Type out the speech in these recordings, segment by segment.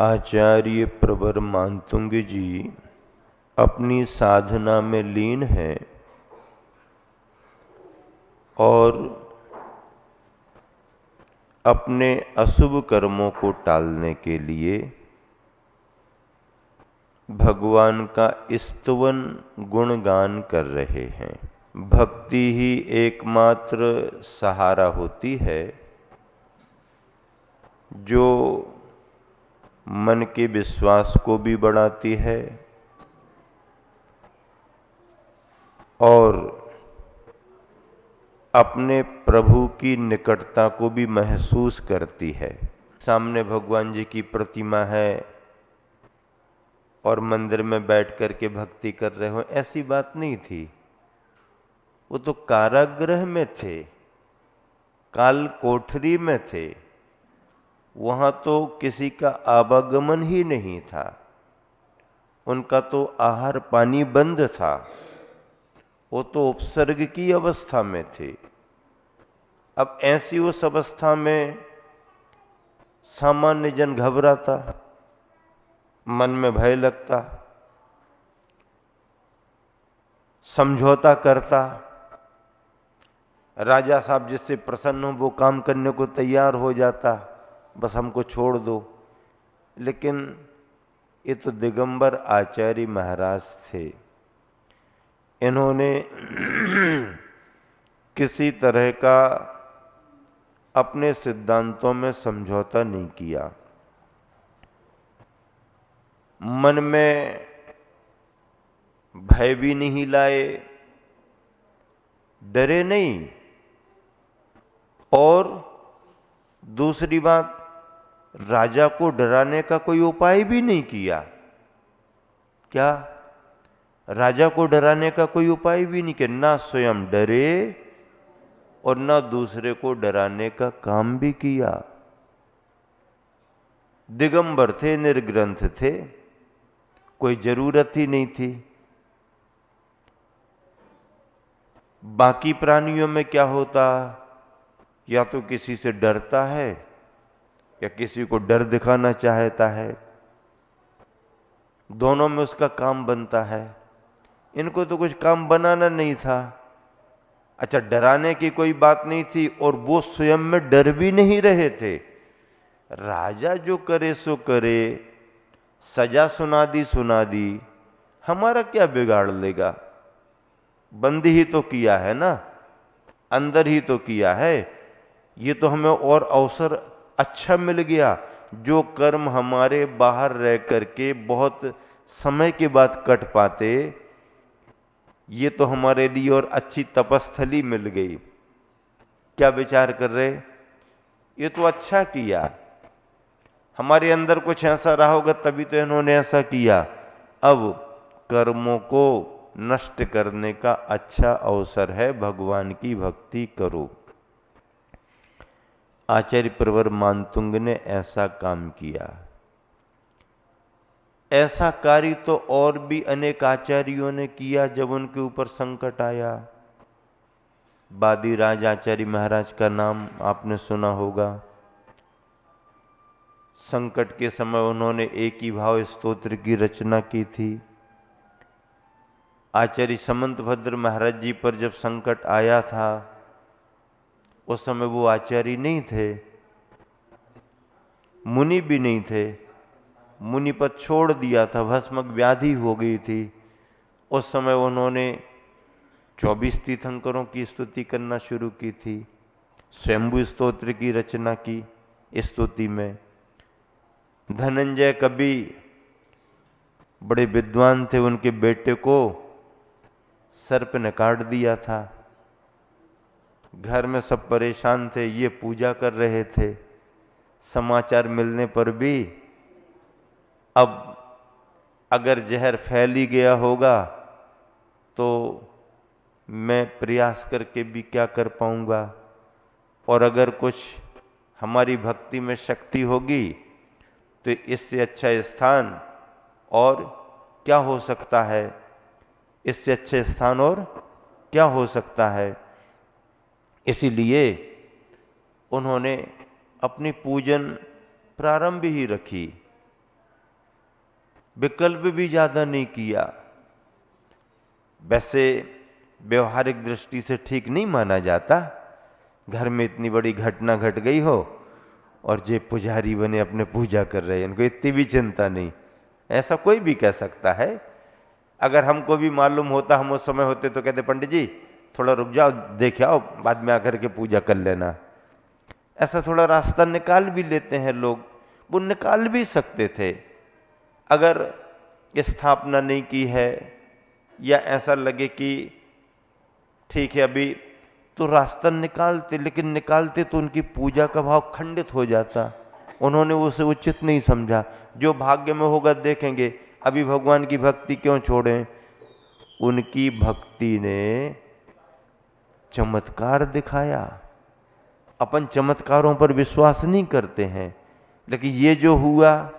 आचार्य प्रवर मानतुंग जी अपनी साधना में लीन हैं और अपने अशुभ कर्मों को टालने के लिए भगवान का स्तुवन गुणगान कर रहे हैं। भक्ति ही एकमात्र सहारा होती है जो मन के विश्वास को भी बढ़ाती है और अपने प्रभु की निकटता को भी महसूस करती है। सामने भगवान जी की प्रतिमा है और मंदिर में बैठ करके भक्ति कर रहे हो, ऐसी बात नहीं थी। वो तो कारागृह में थे, काल कोठरी में थे, वहां तो किसी का आवागमन ही नहीं था, उनका तो आहार पानी बंद था, वो तो उपसर्ग की अवस्था में थे। अब ऐसी उस अवस्था में सामान्य जन घबराता, मन में भय लगता, समझौता करता। राजा साहब जिससे प्रसन्न हो वो काम करने को तैयार हो जाता, बस हमको छोड़ दो। लेकिन ये तो दिगंबर आचार्य महाराज थे, इन्होंने किसी तरह का अपने सिद्धांतों में समझौता नहीं किया। मन में भय भी नहीं लाए, डरे नहीं, और दूसरी बात, राजा को डराने का कोई उपाय भी नहीं किया। क्या? राजा को डराने का कोई उपाय भी नहीं किया, ना स्वयं डरे और ना दूसरे को डराने का काम भी किया। दिगंबर थे, निर्ग्रंथ थे, कोई जरूरत ही नहीं थी। बाकी प्राणियों में क्या होता, या तो किसी से डरता है या किसी को डर दिखाना चाहता है, दोनों में उसका काम बनता है। इनको तो कुछ काम बनाना नहीं था। अच्छा, डराने की कोई बात नहीं थी और वो स्वयं में डर भी नहीं रहे थे। राजा जो करे सो करे, सजा सुना दी, हमारा क्या बिगाड़ लेगा, बंदी ही तो किया है ना, अंदर ही तो किया है। ये तो हमें और अवसर अच्छा मिल गया। जो कर्म हमारे बाहर रह करके बहुत समय के बाद कट पाते, ये तो हमारे लिए और अच्छी तपस्थली मिल गई। क्या विचार कर रहे? ये तो अच्छा किया, हमारे अंदर कुछ ऐसा रहा होगा तभी तो इन्होंने ऐसा किया। अब कर्मों को नष्ट करने का अच्छा अवसर है, भगवान की भक्ति करो। आचार्य प्रवर मानतुंग ने ऐसा काम किया। ऐसा कार्य तो और भी अनेक आचार्यों ने किया जब उनके ऊपर संकट आया। बादीराज आचार्य महाराज का नाम आपने सुना होगा। संकट के समय उन्होंने एक ही भाव स्तोत्र की रचना की थी। आचार्य समंतभद्र महाराज जी पर जब संकट आया था, उस समय वो आचार्य नहीं थे, मुनि भी नहीं थे, मुनि पद छोड़ दिया था, भस्मक व्याधि हो गई थी। उस समय उन्होंने 24 तीर्थंकरों की स्तुति करना शुरू की थी, स्वयंभू स्तोत्र की रचना की स्तुति में। धनंजय कवि बड़े विद्वान थे, उनके बेटे को सर्प ने काट दिया था। घर में सब परेशान थे, ये पूजा कर रहे थे। समाचार मिलने पर भी अब अगर जहर फैल ही गया होगा तो मैं प्रयास करके भी क्या कर पाऊंगा, और अगर कुछ हमारी भक्ति में शक्ति होगी तो इससे अच्छा स्थान और क्या हो सकता है, इससे अच्छे स्थान और क्या हो सकता है। इसीलिए उन्होंने अपनी पूजन प्रारंभ ही रखी। विकल्प भी ज्यादा नहीं किया। वैसे व्यवहारिक दृष्टि से ठीक नहीं माना जाता, घर में इतनी बड़ी घटना घट गई हो और जे पुजारी बने अपने पूजा कर रहे हैं, इनको इतनी भी चिंता नहीं। ऐसा कोई भी कह सकता है। अगर हमको भी मालूम होता, हम उस समय होते तो कहते पंडित जी थोड़ा रुक जाओ, देख आओ, बाद में आकर के पूजा कर लेना। ऐसा थोड़ा रास्ता निकाल भी लेते हैं लोग, वो निकाल भी सकते थे। अगर स्थापना नहीं की है या ऐसा लगे कि ठीक है अभी, तो रास्ता निकालते, लेकिन निकालते तो उनकी पूजा का भाव खंडित हो जाता। उन्होंने उसे उचित नहीं समझा। जो भाग्य में होगा देखेंगे। अभी भगवान की भक्ति क्यों छोड़ें? उनकी भक्ति ने चमत्कार दिखाया। अपन चमत्कारों पर विश्वास नहीं करते हैं, लेकिन ये जो हुआ,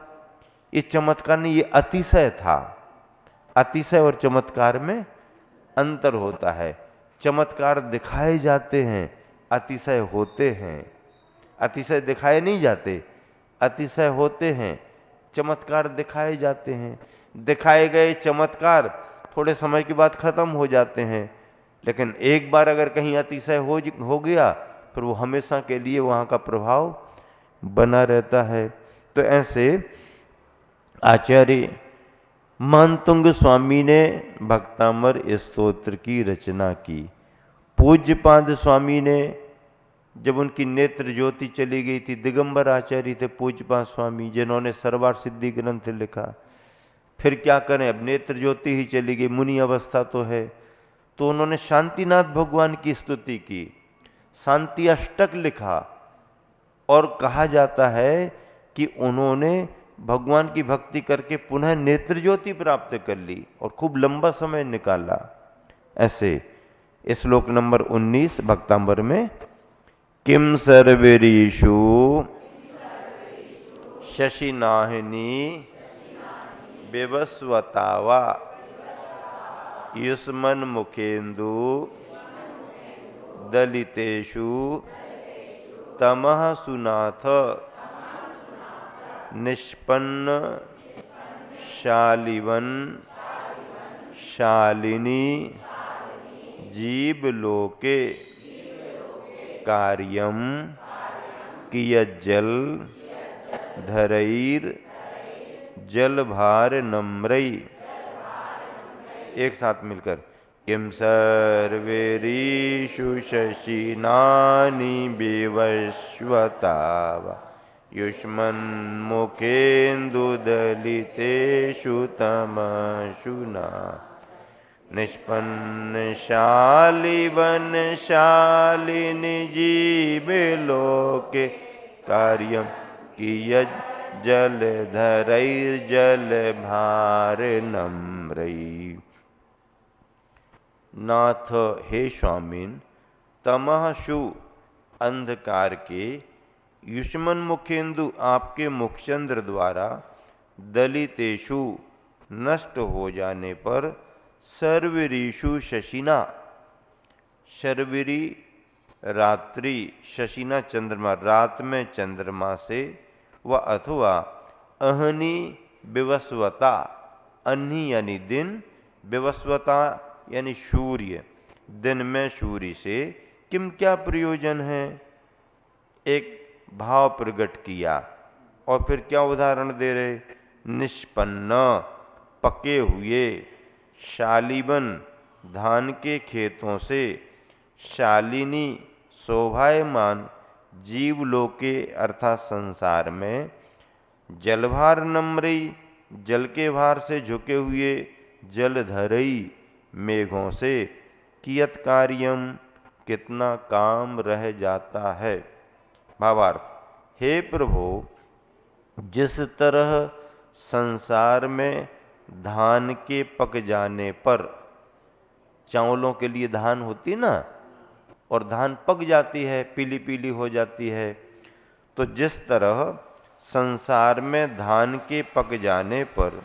ये चमत्कार नहीं, ये अतिशय था। अतिशय और चमत्कार में अंतर होता है। चमत्कार दिखाए जाते हैं, अतिशय होते हैं। अतिशय दिखाए नहीं जाते, अतिशय होते हैं। चमत्कार दिखाए जाते हैं। दिखाए गए चमत्कार थोड़े समय के बाद खत्म हो जाते हैं, लेकिन एक बार अगर कहीं अतिशय हो गया, फिर वो हमेशा के लिए वहां का प्रभाव बना रहता है। तो ऐसे आचार्य मानतुंग स्वामी ने भक्तामर स्तोत्र की रचना की। पूज्यपाद स्वामी ने, जब उनकी नेत्र ज्योति चली गई थी, दिगंबर आचार्य थे पूज्यपाद स्वामी, जिन्होंने सर्वार सिद्धि ग्रंथ लिखा। फिर क्या करें, अब नेत्र ज्योति ही चली गई, मुनि अवस्था तो है। तो उन्होंने शांतिनाथ भगवान की स्तुति की, शांति अष्टक लिखा, और कहा जाता है कि उन्होंने भगवान की भक्ति करके पुनः नेत्र ज्योति प्राप्त कर ली और खूब लंबा समय निकाला। ऐसे श्लोक नंबर 19 भक्तांबर में, किम सर्वेरीषु शशिनाहिनी विवस्वतावा युष्मन् मुखेन्दु दलितेषु तमः सुनाथ निष्पन्न शालिवन शालिनी जीवलोके कार्यम कियज्जल धरैर जलभार नम्रै। एक साथ मिलकर, किम सर्वेरीषु शशिनानि विवस्वतावा युष्मन्मुखेन्दुदलितेषु तमशुना निष्पन्नशालिवनशालिनि जीवलोके कार्यं कियज्जलधरैर्जलभारनम्रै। नाथ हे स्वामिन, तमहशु अंधकार के, युष्मन मुखेन्दु आपके मुखचंद्र द्वारा, दलितेषु नष्ट हो जाने पर, सर्वऋषु शशिना, शर्विरी रात्रि, शशिना चंद्रमा, रात में चंद्रमा से, व अथवा अहनी विवस्वता, अन्ही यानी दिन, विवस्वता यानी सूर्य, दिन में सूर्य से किम क्या प्रयोजन है? एक भाव प्रकट किया और फिर क्या उदाहरण दे रहे? निष्पन्न, पके हुए, शालिवन, धान के खेतों से, शालिनी, शोभायमान, जीवलोके अर्थात संसार में, जलभार नम्रई, जल के भार से झुके हुए, जलधरई, मेघों से, कियत कार्यम, कितना काम रह जाता है। भावार्थ, हे प्रभु, जिस तरह संसार में धान के पक जाने पर, चावलों के लिए धान होती ना, और धान पक जाती है, पीली पीली हो जाती है, तो जिस तरह संसार में धान के पक जाने पर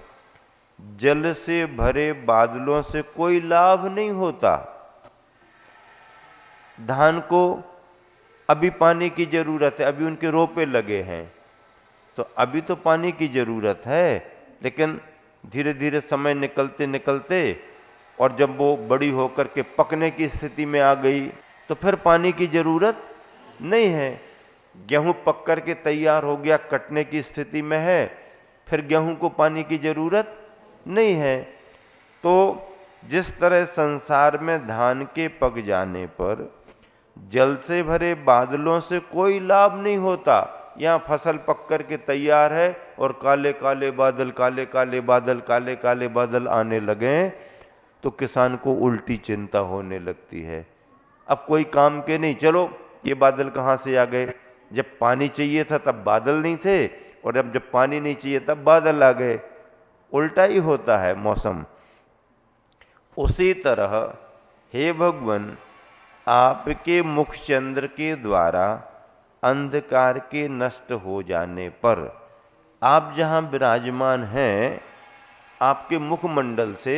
जल से भरे बादलों से कोई लाभ नहीं होता। धान को अभी पानी की जरूरत है, अभी उनके रोपे लगे हैं, तो अभी तो पानी की जरूरत है, लेकिन धीरे धीरे समय निकलते निकलते और जब वो बड़ी होकर के पकने की स्थिति में आ गई तो फिर पानी की जरूरत नहीं है। गेहूं पक कर के तैयार हो गया, कटने की स्थिति में है, फिर गेहूं को पानी की जरूरत नहीं है। तो जिस तरह संसार में धान के पक जाने पर जल से भरे बादलों से कोई लाभ नहीं होता, यहां फसल पक कर के तैयार है और काले काले बादल, काले काले बादल, काले काले बादल आने लगे तो किसान को उल्टी चिंता होने लगती है। अब कोई काम के नहीं, चलो ये बादल कहां से आ गए, जब पानी चाहिए था तब बादल नहीं थे और अब जब पानी नहीं चाहिए तब बादल आ गए। उल्टा ही होता है मौसम। उसी तरह हे भगवान, आपके मुख चंद्र के द्वारा अंधकार के नष्ट हो जाने पर आप जहां विराजमान हैं, आपके मुखमंडल से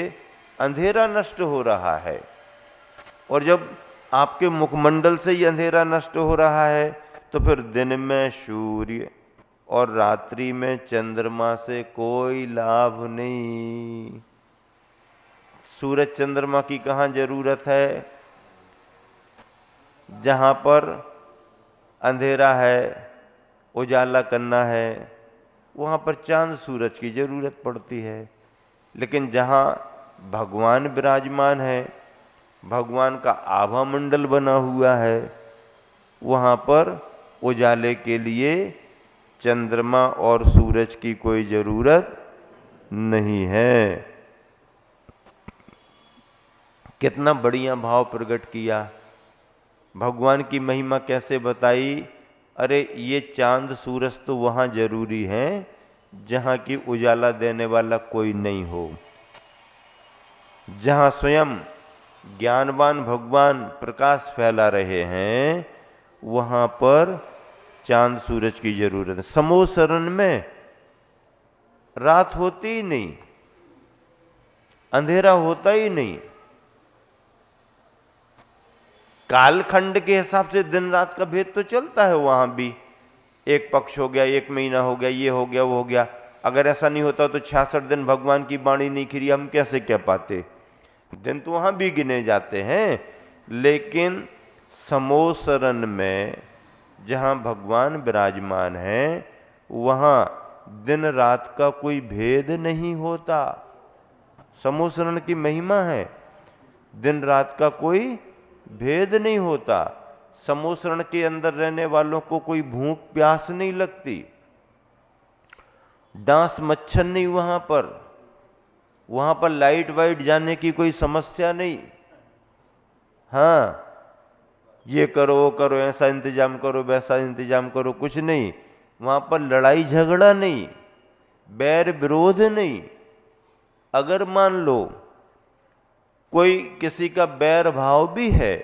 अंधेरा नष्ट हो रहा है। और जब आपके मुखमंडल से ही अंधेरा नष्ट हो रहा है तो फिर दिन में सूर्य और रात्रि में चंद्रमा से कोई लाभ नहीं। सूरज चंद्रमा की कहां जरूरत है? जहां पर अंधेरा है, उजाला करना है, वहां पर चांद सूरज की जरूरत पड़ती है। लेकिन जहां भगवान विराजमान है, भगवान का आभा मंडल बना हुआ है, वहां पर उजाले के लिए चंद्रमा और सूरज की कोई जरूरत नहीं है। कितना बढ़िया भाव प्रकट किया, भगवान की महिमा कैसे बताई। अरे ये चांद सूरज तो वहां जरूरी है जहां की उजाला देने वाला कोई नहीं हो। जहां स्वयं ज्ञानवान भगवान प्रकाश फैला रहे हैं, वहां पर चांद सूरज की जरूरत है। समूह शरण में रात होती ही नहीं, अंधेरा होता ही नहीं। कालखंड के हिसाब से दिन रात का भेद तो चलता है वहां भी, एक पक्ष हो गया, एक महीना हो गया, ये हो गया, वो हो गया। अगर ऐसा नहीं होता तो 66 दिन भगवान की वाणी नहीं खिरी, हम कैसे कह पाते? दिन तो वहां भी गिने जाते हैं। लेकिन समोसरन में जहां भगवान विराजमान है, वहां दिन रात का कोई भेद नहीं होता। समोसरण की महिमा है, दिन रात का कोई भेद नहीं होता। समोसरण के अंदर रहने वालों को कोई भूख प्यास नहीं लगती, डांस मच्छर नहीं वहां पर लाइट वाइट जाने की कोई समस्या नहीं। हाँ, ये करो वो करो, ऐसा इंतजाम करो वैसा इंतजाम करो, कुछ नहीं। वहां पर लड़ाई झगड़ा नहीं, बैर विरोध नहीं। अगर मान लो कोई किसी का बैर भाव भी है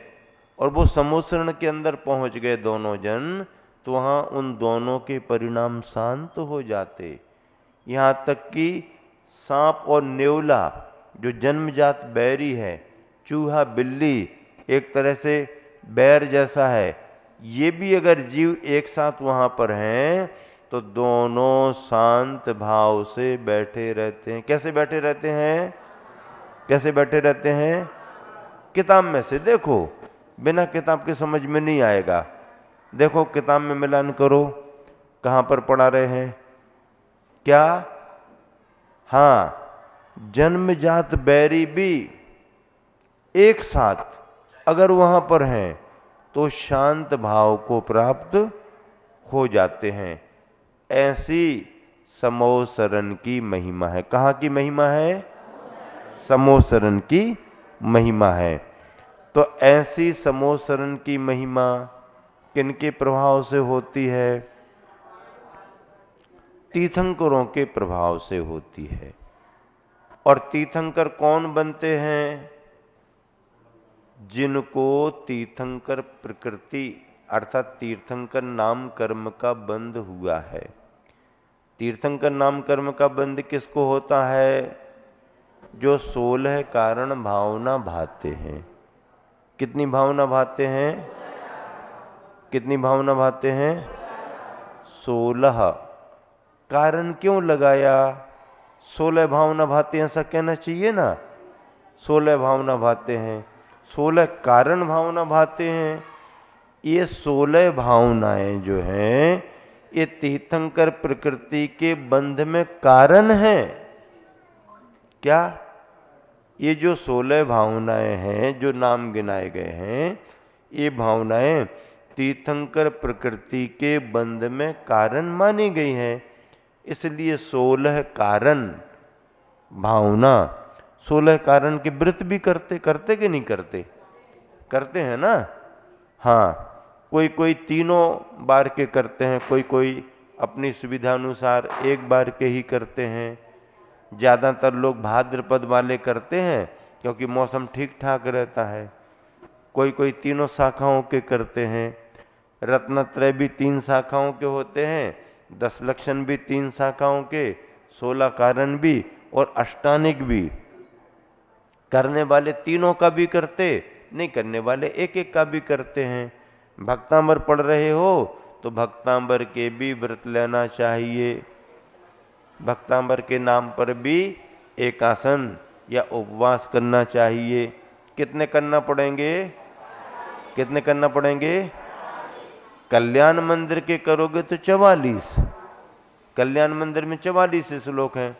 और वो समोसरण के अंदर पहुंच गए दोनों जन, तो वहां उन दोनों के परिणाम शांत हो जाते। यहां तक कि सांप और नेवला जो जन्मजात बैरी है, चूहा बिल्ली एक तरह से बैर जैसा है, ये भी अगर जीव एक साथ वहां पर हैं तो दोनों शांत भाव से बैठे रहते हैं। कैसे बैठे रहते हैं? कैसे बैठे रहते हैं? किताब में से देखो, बिना किताब के समझ में नहीं आएगा। देखो किताब में मिलान करो, कहां पर पढ़ा रहे हैं? क्या? हाँ, जन्मजात बैरी भी एक साथ अगर वहां पर हैं तो शांत भाव को प्राप्त हो जाते हैं। ऐसी समोसरन की महिमा है। कहाँ की महिमा है? समोसरन की महिमा है। तो ऐसी समोसरन की महिमा किनके प्रभाव से होती है? तीर्थंकरों के प्रभाव से होती है। और तीर्थंकर कौन बनते हैं? जिनको तीर्थंकर प्रकृति अर्थात तीर्थंकर नाम कर्म का बंध हुआ है। तीर्थंकर नाम कर्म का बंध किसको होता है? जो 16 कारण भावना भाते हैं। कितनी भावना भाते हैं? कितनी भावना भाते हैं? 16। कारण क्यों लगाया? 16 भावना भाते, ऐसा कहना चाहिए ना। 16 भावना भाते हैं, 16 कारण भावना भाते हैं। ये 16 भावनाएं जो हैं ये तीर्थंकर प्रकृति के बंध में कारण हैं। क्या? ये जो 16 भावनाएं हैं जो नाम गिनाए गए हैं, ये भावनाएं तीर्थंकर प्रकृति के बंध में कारण मानी गई हैं। इसलिए 16 कारण भावना, 16 कारण के व्रत भी करते कि नहीं करते? करते हैं ना। हाँ, कोई कोई तीनों बार के करते हैं, कोई कोई अपनी सुविधा अनुसार एक बार के ही करते हैं। ज़्यादातर लोग भाद्रपद वाले करते हैं क्योंकि मौसम ठीक ठाक रहता है। कोई कोई तीनों शाखाओं के करते हैं। रत्नत्रय भी 3 शाखाओं के होते हैं, 10 लक्षण भी 3 शाखाओं के, 16 कारण भी और अष्टानिक भी। करने वाले तीनों का भी करते, नहीं करने वाले एक एक का भी करते हैं। भक्तांबर पढ़ रहे हो तो भक्तांबर के भी व्रत लेना चाहिए। भक्तांबर के नाम पर भी एकासन या उपवास करना चाहिए। कितने करना पड़ेंगे? कितने करना पड़ेंगे? कल्याण मंदिर के करोगे तो 44। कल्याण मंदिर में 44 श्लोक हैं।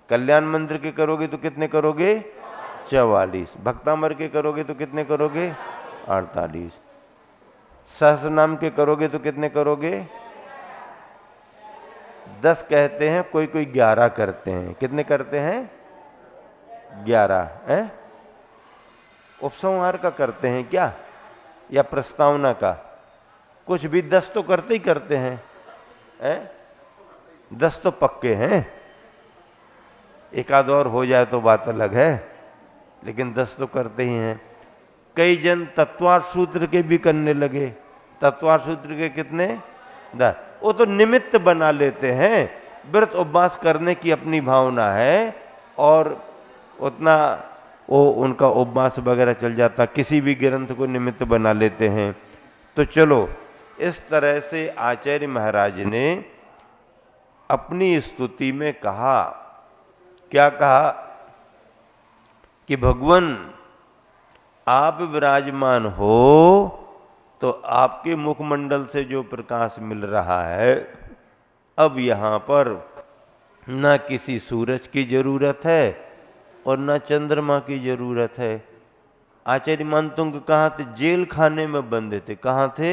कल्याण मंदिर के करोगे तो कितने करोगे? 44। भक्तांबर के करोगे तो कितने करोगे? 48। सहस्र नाम के करोगे तो कितने करोगे? 10 कहते हैं, कोई कोई 11 करते हैं। कितने करते हैं? 11 है। उपसंहार का करते हैं क्या, या प्रस्तावना का? कुछ भी 10 तो करते ही करते हैं, 10 तो पक्के हैं। एक आध और हो जाए तो बात अलग है, लेकिन 10 तो करते ही हैं। कई जन तत्वार सूत्र के भी करने लगे। तत्वार सूत्र के कितने? 10। वो तो निमित्त बना लेते हैं। व्रत उपवास करने की अपनी भावना है और उतना वो उनका उपवास वगैरह चल जाता, किसी भी ग्रंथ को निमित्त बना लेते हैं। तो चलो, इस तरह से आचार्य महाराज ने अपनी स्तुति में कहा, क्या कहा? कि भगवान आप विराजमान हो तो आपके मुखमंडल से जो प्रकाश मिल रहा है, अब यहाँ पर न किसी सूरज की जरूरत है और न चंद्रमा की जरूरत है। आचार्य मानतुंग कहाँ थे? जेल खाने में बंधे थे। कहाँ थे?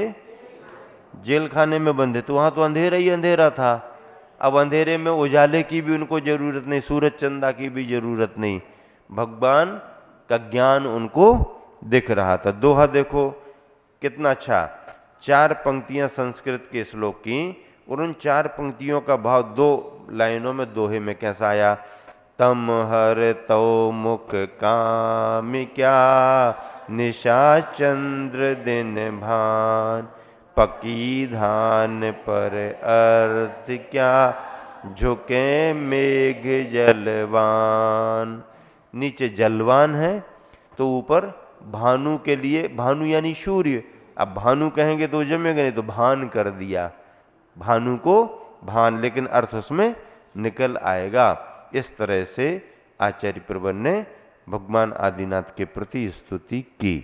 जेल खाने में बंधे। तो वहां तो अंधेरा ही अंधेरा था। अब अंधेरे में उजाले की भी उनको जरूरत नहीं, सूरज चंदा की भी जरूरत नहीं। भगवान का ज्ञान उनको दिख रहा था। दोहा देखो कितना अच्छा। 4 पंक्तियां संस्कृत के श्लोक की, और उन 4 पंक्तियों का भाव 2 लाइनों में दोहे में कैसा आया? तम हर तो मुख कामिक्या, निशा चंद्र दिन भान, पकी धान पर अर्थ क्या, झुके मेघ जलवान। नीचे जलवान है तो ऊपर भानु के लिए, भानु यानी सूर्य। अब भानु कहेंगे तो जमेगा नहीं, तो भान कर दिया, भानु को भान, लेकिन अर्थ उसमें निकल आएगा। इस तरह से आचार्य प्रवर ने भगवान आदिनाथ के प्रति स्तुति की।